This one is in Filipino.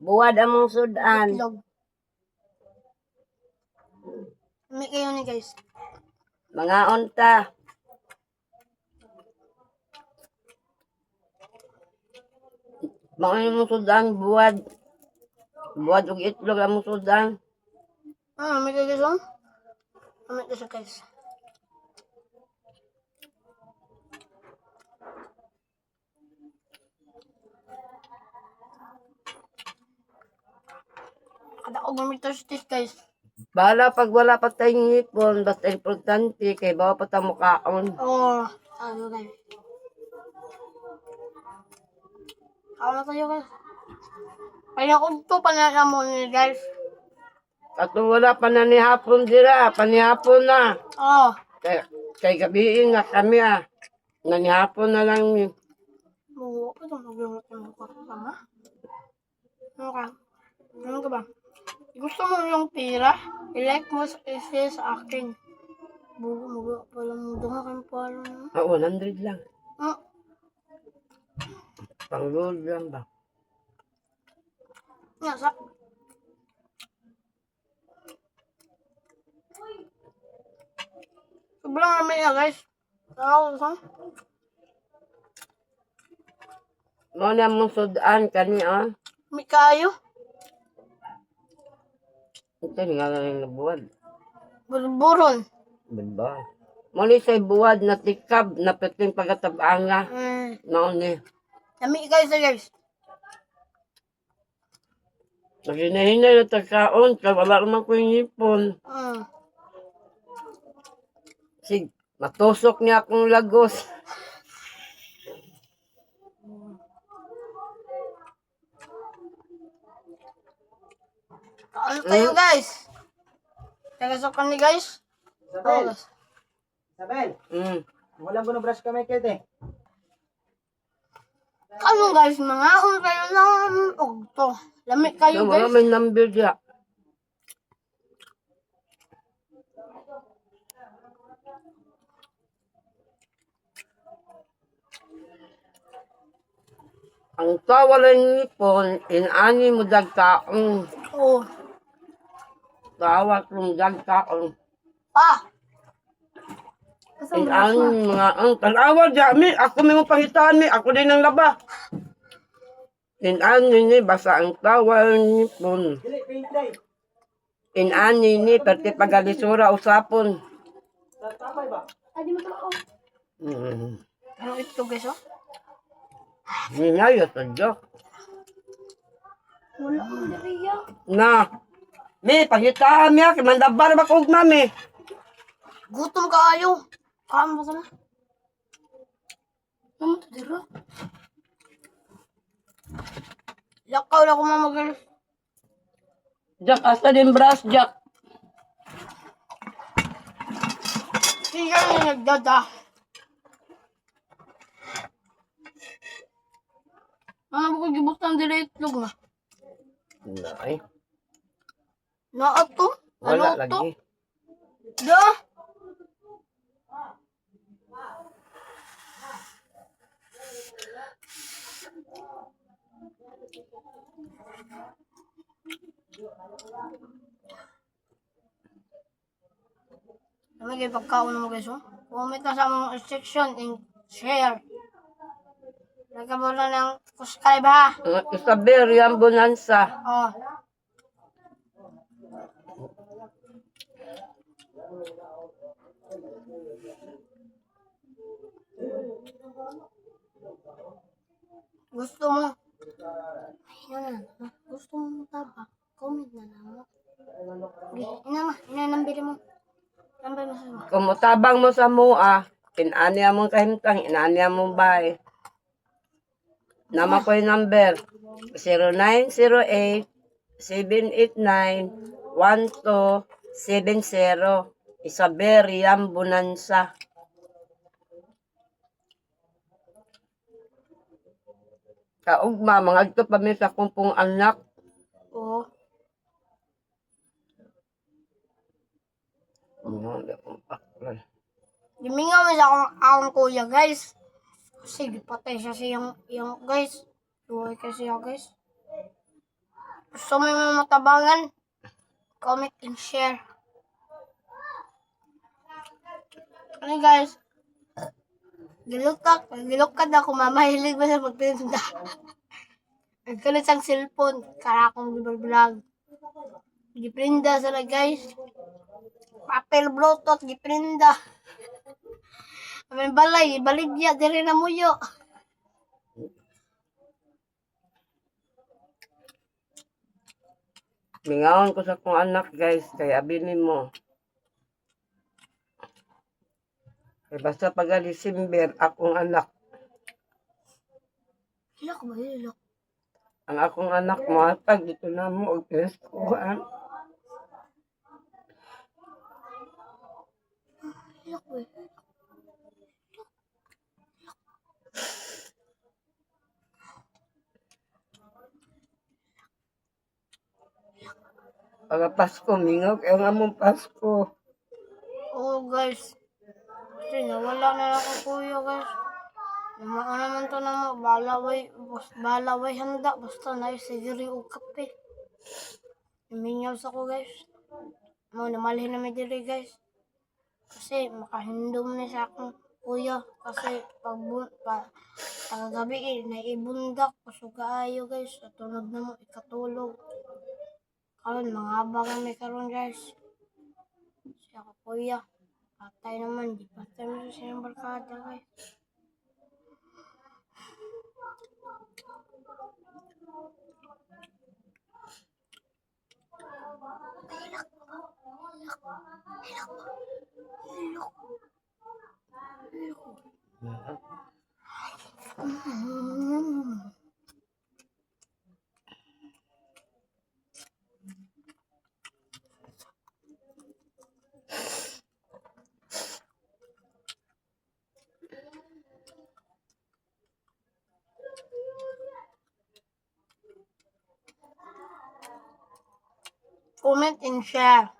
Buwad among sudan. Itlog. May kayo ni guys. Mga unta. Mga among sudan, buwad. Buwad ug itlog among sudan. May kayo guys, oh. May kayo guys. Kada ko gamit ito guys. Bahala pag wala pa tayong ngipon, basta importante kay bawa pa ta mukaon. Oh, ano guys. Ako na tayo guys. Kaya ko ito pananamon ni guys. At wala pa na ni hapon dira, panihapon na. Oh. Kay gabiin nga kami nanihapon na lang ni. Buwo ko itong magbigot ng kasama. Ano ka? Ano ka ba? Gusto mo yung pira? I-like mo sa akin. Bugo, palang mo doon aking palang. 100 lang. Oh. Pang-load lang ba? Nasa. Sobrang naman yan guys. Saan? Mo na mong sudan kani May kayo. Ito nga lang nabuwad. Buron. Diba? Mo ni say buwad na tikab na peting pagatabanga. Mao ni. Lami guys. Naginahinay na tagkaon kay wala naman ko yung ipon. Sig, matusok niya akong lagos. Ano tayo guys? Tagasokan ni guys? Isabel. Oh, Isabel. Walang ko na brush ka, Michael, eh. ano guys, mga kayo lang to. Lamig kayo guys. May number diya. Ang tawalan nipon, inani mo dagkaon. Oh. Tawat mong dagkaon. Inani mga ang tanawa diya mi. Ako may mo pahitaan mi. Ako din ang laba. Inani ni basa ang tawalan nipon. Dili, paint day. Inani ni perti pagalisura usapon. Tatapay ba? Ay, di mo to. Ano ito guys, oh? Minayo to Diyos. Wala ko nariya. Na. Mi, pahitaan mi. Mandabar ba kong mami? Gutom ka ayo. Kaan mo ka na. Ano to dira? Lakaw na ko mamagal. Jack, asa din brass, Jack. Siya na nagdada. Ano ko gibot ng dila itlog na? Ay, Naa to? wala Ano to? lagi. Da? Ano kayo pagkaon mo guys, oh? Comment na sa mga section and share. Nagkabala ng subscribe ha. Isabel, yan bonanza. Oh. Gusto mo? Ayun na. Gusto mo taba? Comment na lang mo. Inanambili mo. Nambili mo sa Kung mutabang mo sa mua, inani among kahimtang, inani among bahay. Nama ko yung number. 0908-789-1270. Isabel, yan bonanza. Kaugma, mga ito pa may sa kumpong anak. Oo. Gimingaw mo sa akong kuya, guys. Sige, patay siya siyang guys. Luhay kasi siya, guys. Gusto mo yung matabangan? Comment and share. Ano guys? Gilukad ako, mamahilig ba sa magpinda? Nagkalit ang cellphone, kaya akong vlog. Giprinda sana guys. Papel bluetooth, giprinda. May balay, baligya, diri na muyo. Mingaon ko sa kong anak guys, kay abinin mo. Kay basta pag December, akong anak. Hilak ba, hilak? Ang akong anak mo, pag dito na mo, og preskuhan. Hilak ba? Pag Pasko, mingaw kayo nga mong Pasko. Oo guys. Kasi nawala na lang ako kuya guys. Ano naman to na mo, balaway handa. Basta na sigiri o kape. Minyaw sa ko guys. Mo namalhin na may diri guys. Kasi makahindom na sa akong kuya. Kasi tagagabi naibundak. Pasugaayo guys. At tunog na mo, ikatulog. Karon mga abangan may karon guys. Siya ko kuya. Patay naman, di patay mo sa siyang barkada guys. Comment and share.